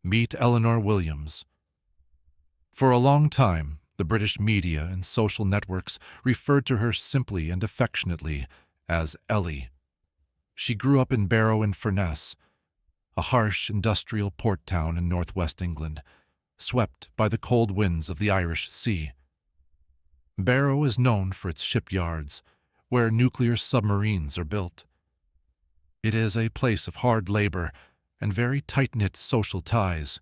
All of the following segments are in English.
Meet Eleanor Williams. For a long time, the British media and social networks referred to her simply and affectionately as Ellie. She grew up in Barrow-in-Furness, a harsh industrial port town in northwest England, swept by the cold winds of the Irish Sea. Barrow is known for its shipyards, where nuclear submarines are built. It is a place of hard labor and very tight-knit social ties.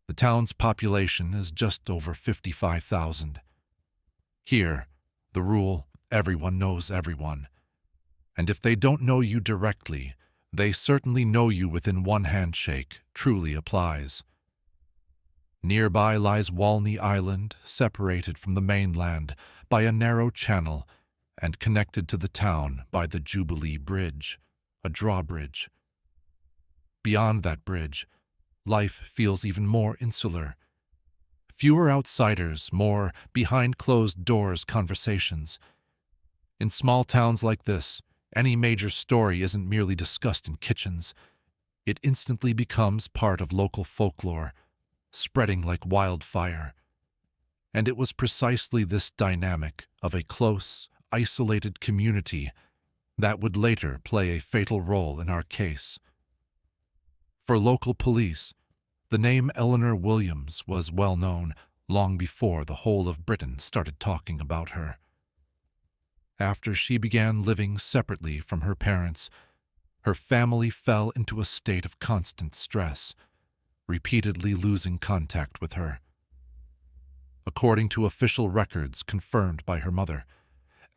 The town's population is just over 55,000. Here, the rule, everyone knows everyone. And if they don't know you directly, they certainly know you within one handshake, truly applies. Nearby lies Walney Island, separated from the mainland by a narrow channel and connected to the town by the Jubilee Bridge, a drawbridge. Beyond that bridge, life feels even more insular. Fewer outsiders, more behind-closed-doors conversations. In small towns like this, any major story isn't merely discussed in kitchens. It instantly becomes part of local folklore, spreading like wildfire. And it was precisely this dynamic of a close, isolated community that would later play a fatal role in our case. For local police, the name Eleanor Williams was well known long before the whole of Britain started talking about her. After she began living separately from her parents, her family fell into a state of constant stress, repeatedly losing contact with her. According to official records confirmed by her mother,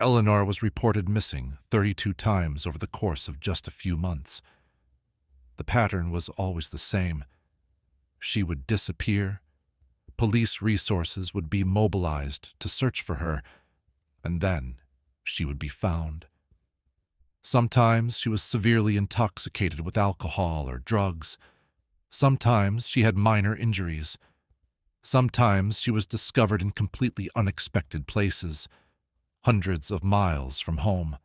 Eleanor was reported missing 32 times over the course of just a few months. The pattern was always the same. She would disappear, police resources would be mobilized to search for her, and then she would be found. Sometimes she was severely intoxicated with alcohol or drugs. Sometimes she had minor injuries. Sometimes she was discovered in completely unexpected places, hundreds of miles from home.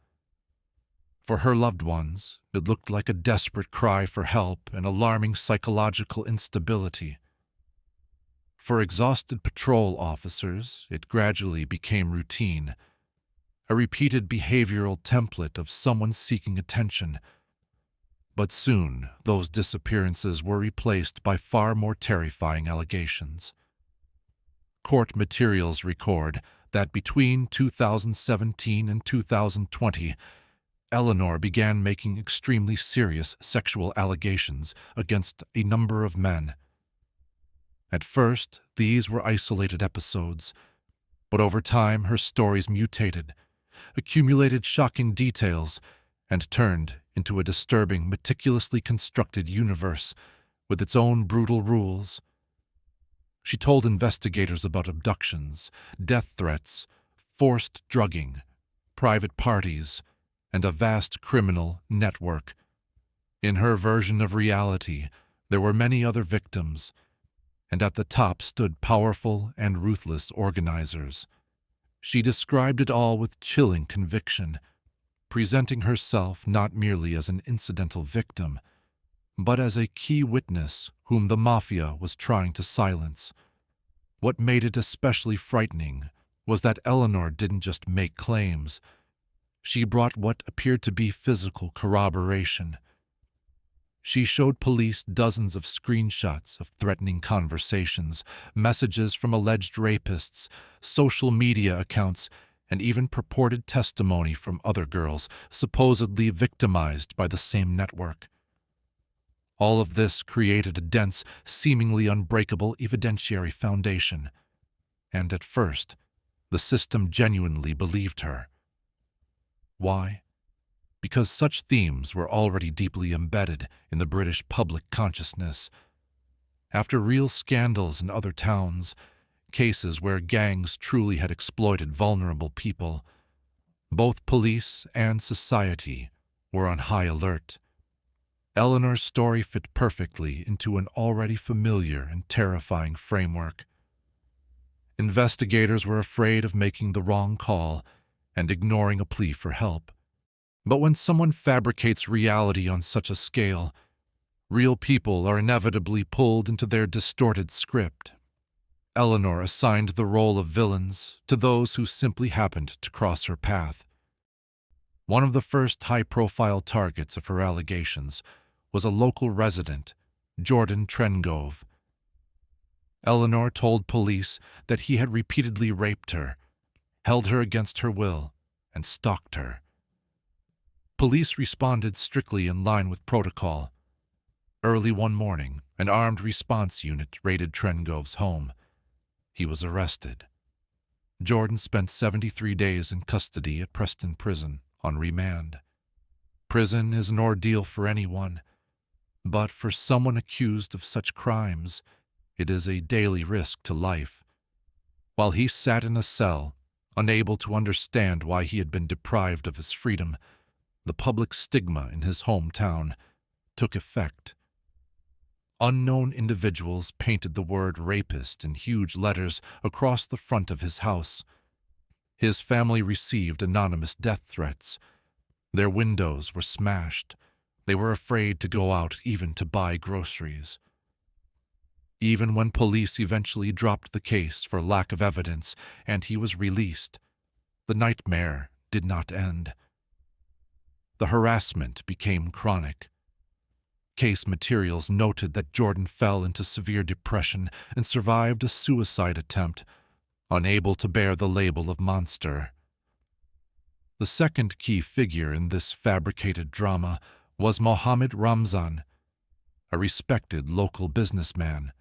For her loved ones, it looked like a desperate cry for help and alarming psychological instability. For exhausted patrol officers, it gradually became routine, a repeated behavioral template of someone seeking attention. But soon, those disappearances were replaced by far more terrifying allegations. Court materials record that between 2017 and 2020, Eleanor began making extremely serious sexual allegations against a number of men. At first, these were isolated episodes, but over time her stories mutated, accumulated shocking details, and turned into a disturbing, meticulously constructed universe with its own brutal rules. She told investigators about abductions, death threats, forced drugging, private parties, and a vast criminal network. In her version of reality, there were many other victims, and at the top stood powerful and ruthless organizers. She described it all with chilling conviction, presenting herself not merely as an incidental victim, but as a key witness whom the mafia was trying to silence. What made it especially frightening was that Eleanor didn't just make claims. She brought what appeared to be physical corroboration. She showed police dozens of screenshots of threatening conversations, messages from alleged rapists, social media accounts, and even purported testimony from other girls supposedly victimized by the same network. All of this created a dense, seemingly unbreakable evidentiary foundation, and at first, the system genuinely believed her. Why? Because such themes were already deeply embedded in the British public consciousness. After real scandals in other towns, cases where gangs truly had exploited vulnerable people, both police and society were on high alert. Eleanor's story fit perfectly into an already familiar and terrifying framework. Investigators were afraid of making the wrong call and ignoring a plea for help. But when someone fabricates reality on such a scale, Real people are inevitably pulled into their distorted script. Eleanor assigned the role of villains to those who simply happened to cross her path. One of the first high-profile targets of her allegations was a local resident, Jordan Trengove. Eleanor told police that he had repeatedly raped her, held her against her will, and stalked her. Police responded strictly in line with protocol. Early one morning, an armed response unit raided Trengove's home. He was arrested. Jordan spent 73 days in custody at Preston Prison on remand. Prison is an ordeal for anyone, but for someone accused of such crimes, it is a daily risk to life. While he sat in a cell, unable to understand why he had been deprived of his freedom, the public stigma in his hometown took effect. Unknown individuals painted the word rapist in huge letters across the front of his house. His family received anonymous death threats. Their windows were smashed. They were afraid to go out even to buy groceries. Even when police eventually dropped the case for lack of evidence and he was released, the nightmare did not end. The harassment became chronic. Case materials noted that Jordan fell into severe depression and survived a suicide attempt, unable to bear the label of monster. The second key figure in this fabricated drama was Mohammed Ramzan, a respected local businessman.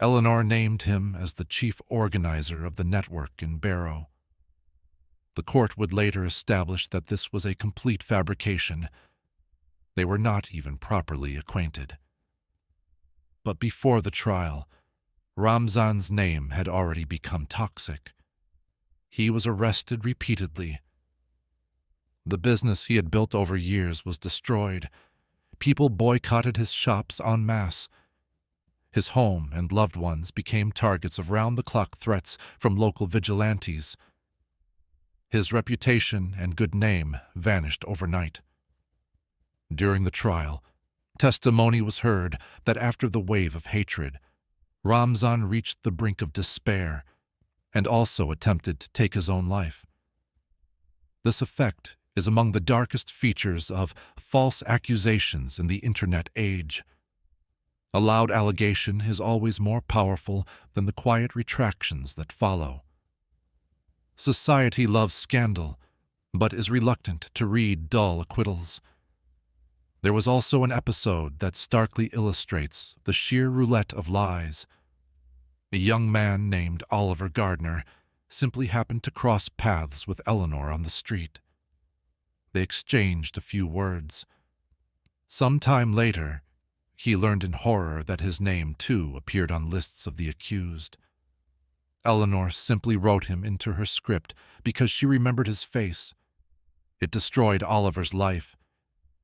Eleanor named him as the chief organizer of the network in Barrow. The court would later establish that this was a complete fabrication. They were not even properly acquainted. But before the trial, Ramzan's name had already become toxic. He was arrested repeatedly. The business he had built over years was destroyed. People boycotted his shops en masse. His home and loved ones became targets of round-the-clock threats from local vigilantes. His reputation and good name vanished overnight. During the trial, testimony was heard that after the wave of hatred, Ramzan reached the brink of despair and also attempted to take his own life. This effect is among the darkest features of false accusations in the Internet age. A loud allegation is always more powerful than the quiet retractions that follow. Society loves scandal, but is reluctant to read dull acquittals. There was also an episode that starkly illustrates the sheer roulette of lies. A young man named Oliver Gardner simply happened to cross paths with Eleanor on the street. They exchanged a few words. Some time later, he learned in horror that his name, too, appeared on lists of the accused. Eleanor simply wrote him into her script because she remembered his face. It destroyed Oliver's life.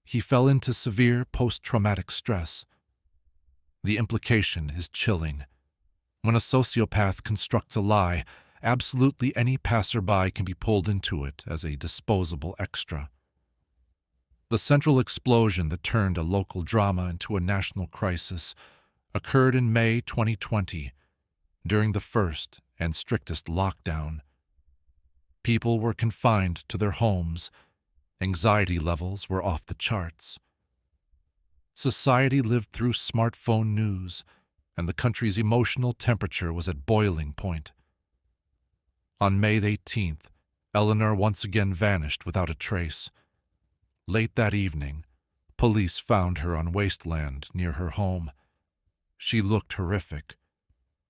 He fell into severe post-traumatic stress. The implication is chilling. When a sociopath constructs a lie, absolutely any passerby can be pulled into it as a disposable extra. The central explosion that turned a local drama into a national crisis occurred in May 2020, during the first and strictest lockdown. People were confined to their homes. Anxiety levels were off the charts. Society lived through smartphone news, and the country's emotional temperature was at boiling point. On May 18th, Eleanor once again vanished without a trace. Late that evening, police found her on wasteland near her home. She looked horrific.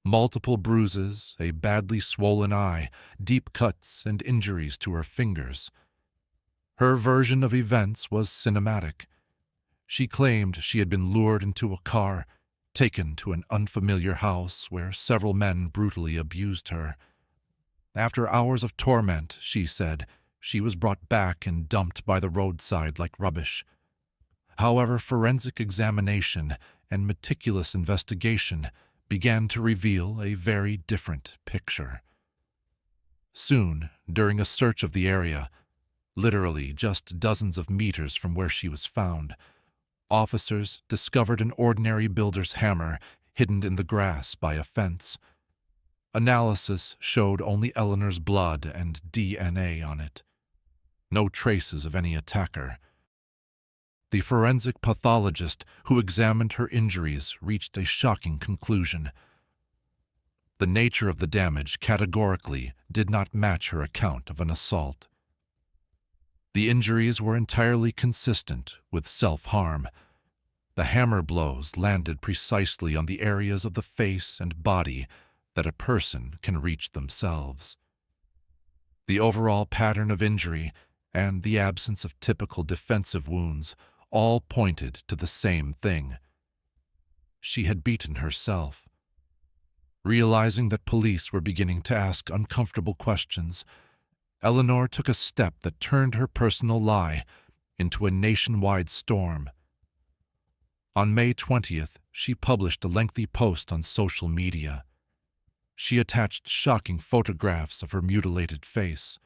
Multiple bruises, a badly swollen eye, deep cuts, and injuries to her fingers. Her version of events was cinematic. She claimed she had been lured into a car, taken to an unfamiliar house where several men brutally abused her. After hours of torment, she said, she was brought back and dumped by the roadside like rubbish. However, forensic examination and meticulous investigation began to reveal a very different picture. Soon, during a search of the area, literally just dozens of meters from where she was found, officers discovered an ordinary builder's hammer hidden in the grass by a fence. Analysis showed only Eleanor's blood and DNA on it. No traces of any attacker. The forensic pathologist who examined her injuries reached a shocking conclusion. The nature of the damage categorically did not match her account of an assault. The injuries were entirely consistent with self-harm. The hammer blows landed precisely on the areas of the face and body that a person can reach themselves. The overall pattern of injury and the absence of typical defensive wounds all pointed to the same thing. She had beaten herself. Realizing that police were beginning to ask uncomfortable questions, Eleanor took a step that turned her personal lie into a nationwide storm. On May 20th, she published a lengthy post on social media. She attached shocking photographs of her mutilated face.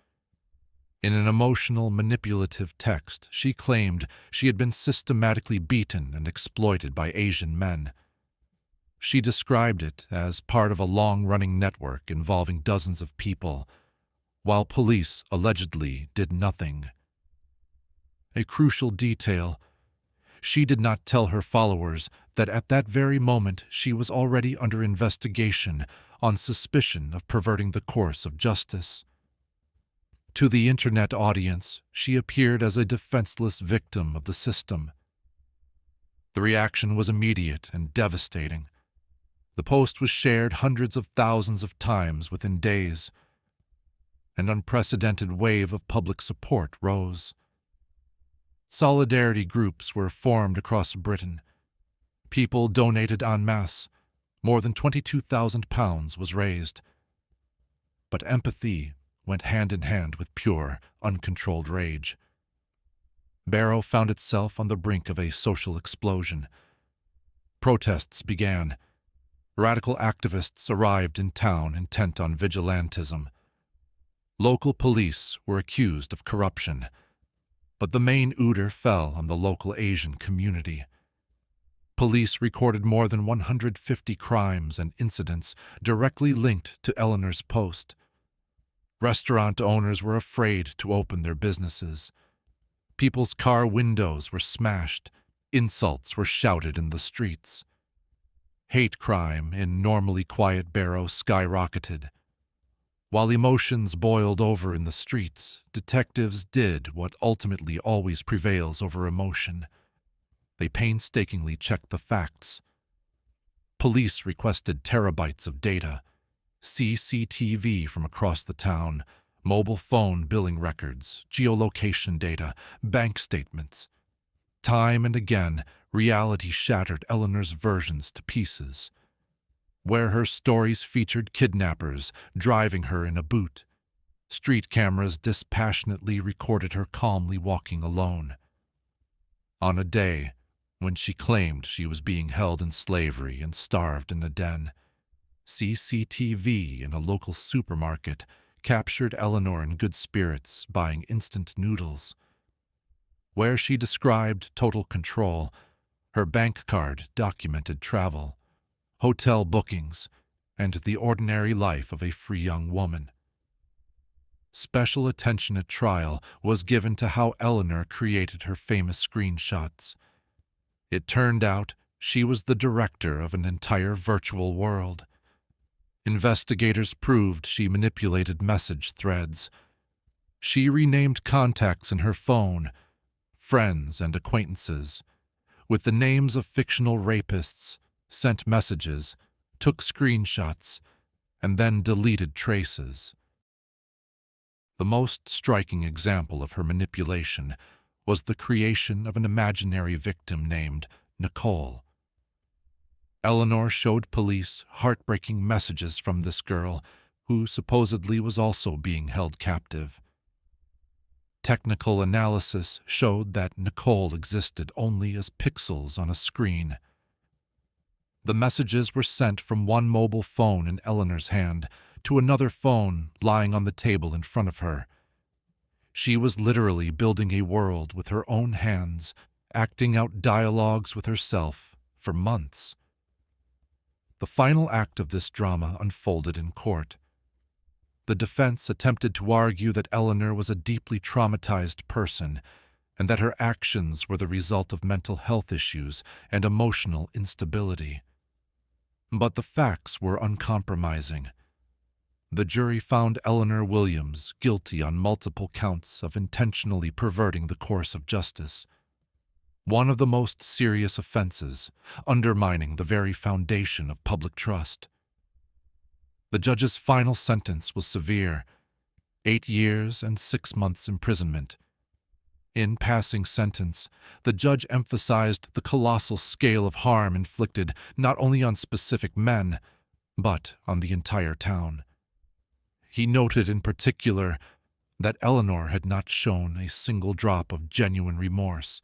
In an emotional, manipulative text, she claimed she had been systematically beaten and exploited by Asian men. She described it as part of a long-running network involving dozens of people, while police allegedly did nothing. A crucial detail: she did not tell her followers that at that very moment she was already under investigation on suspicion of perverting the course of justice. To the internet audience, she appeared as a defenseless victim of the system. The reaction was immediate and devastating. The post was shared hundreds of thousands of times within days. An unprecedented wave of public support rose. Solidarity groups were formed across Britain. People donated en masse. More than £22,000 was raised. But empathy went hand in hand with pure, uncontrolled rage. Barrow found itself on the brink of a social explosion. Protests began. Radical activists arrived in town intent on vigilantism. Local police were accused of corruption, but the main order fell on the local Asian community. Police recorded more than 150 crimes and incidents directly linked to Eleanor's post. Restaurant owners were afraid to open their businesses. People's car windows were smashed. Insults were shouted in the streets. Hate crime in normally quiet Barrow skyrocketed. While emotions boiled over in the streets, detectives did what ultimately always prevails over emotion. They painstakingly checked the facts. Police requested terabytes of data, CCTV from across the town, mobile phone billing records, geolocation data, bank statements. Time and again, reality shattered Eleanor's versions to pieces. Where her stories featured kidnappers driving her in a boot, street cameras dispassionately recorded her calmly walking alone. On a day when she claimed she was being held in slavery and starved in a den, CCTV in a local supermarket captured Eleanor in good spirits buying instant noodles. Where she described total control, her bank card documented travel, hotel bookings, and the ordinary life of a free young woman. Special attention at trial was given to how Eleanor created her famous screenshots. It turned out she was the director of an entire virtual world. Investigators proved she manipulated message threads. She renamed contacts in her phone, friends and acquaintances, with the names of fictional rapists, sent messages, took screenshots, and then deleted traces. The most striking example of her manipulation was the creation of an imaginary victim named Nicole. Eleanor showed police heartbreaking messages from this girl, who supposedly was also being held captive. Technical analysis showed that Nicole existed only as pixels on a screen. The messages were sent from one mobile phone in Eleanor's hand to another phone lying on the table in front of her. She was literally building a world with her own hands acting out dialogues with herself for months. The final act of this drama unfolded in court. The defense attempted to argue that Eleanor was a deeply traumatized person and that her actions were the result of mental health issues and emotional instability. But the facts were uncompromising. The jury found Eleanor Williams guilty on multiple counts of intentionally perverting the course of justice, one of the most serious offenses, undermining the very foundation of public trust. The judge's final sentence was severe: 8 years and 6 months imprisonment. In passing sentence, the judge emphasized the colossal scale of harm inflicted not only on specific men, but on the entire town. He noted in particular that Eleanor had not shown a single drop of genuine remorse.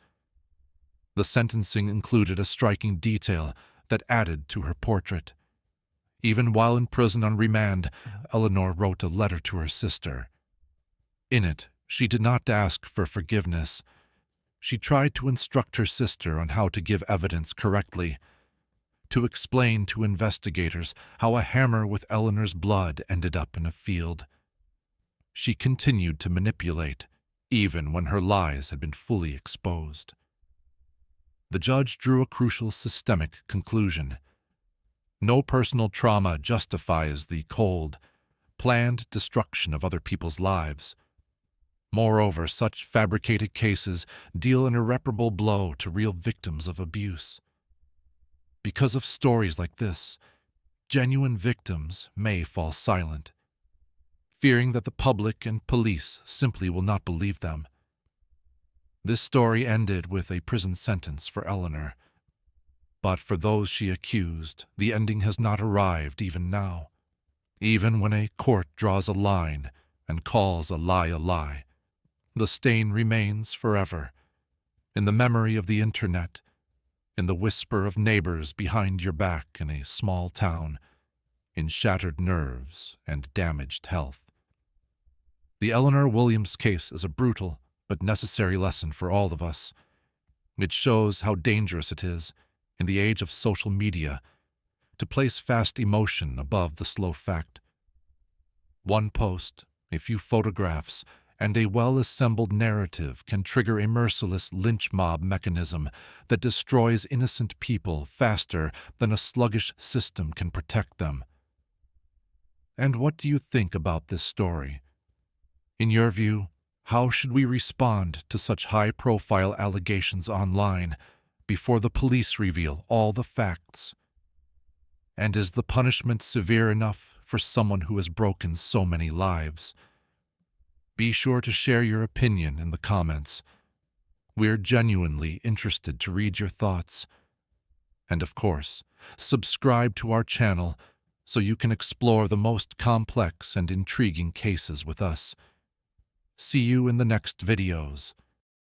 The sentencing included a striking detail that added to her portrait. Even while in prison on remand, Eleanor wrote a letter to her sister. In it, she did not ask for forgiveness. She tried to instruct her sister on how to give evidence correctly, to explain to investigators how a hammer with Eleanor's blood ended up in a field. She continued to manipulate, even when her lies had been fully exposed. The judge drew a crucial systemic conclusion. No personal trauma justifies the cold, planned destruction of other people's lives. Moreover, such fabricated cases deal an irreparable blow to real victims of abuse. Because of stories like this, genuine victims may fall silent, fearing that the public and police simply will not believe them. This story ended with a prison sentence for Eleanor. But for those she accused, the ending has not arrived even now. Even when a court draws a line and calls a lie, the stain remains forever, in the memory of the internet, in the whisper of neighbors behind your back in a small town, in shattered nerves and damaged health. The Eleanor Williams case is a brutal but necessary lesson for all of us. It shows how dangerous it is, in the age of social media, to place fast emotion above the slow fact. One post, a few photographs, and a well-assembled narrative can trigger a merciless lynch mob mechanism that destroys innocent people faster than a sluggish system can protect them. And what do you think about this story? In your view, how should we respond to such high-profile allegations online before the police reveal all the facts? And is the punishment severe enough for someone who has broken so many lives? Be sure to share your opinion in the comments. We're genuinely interested to read your thoughts. And of course, subscribe to our channel so you can explore the most complex and intriguing cases with us. See you in the next videos.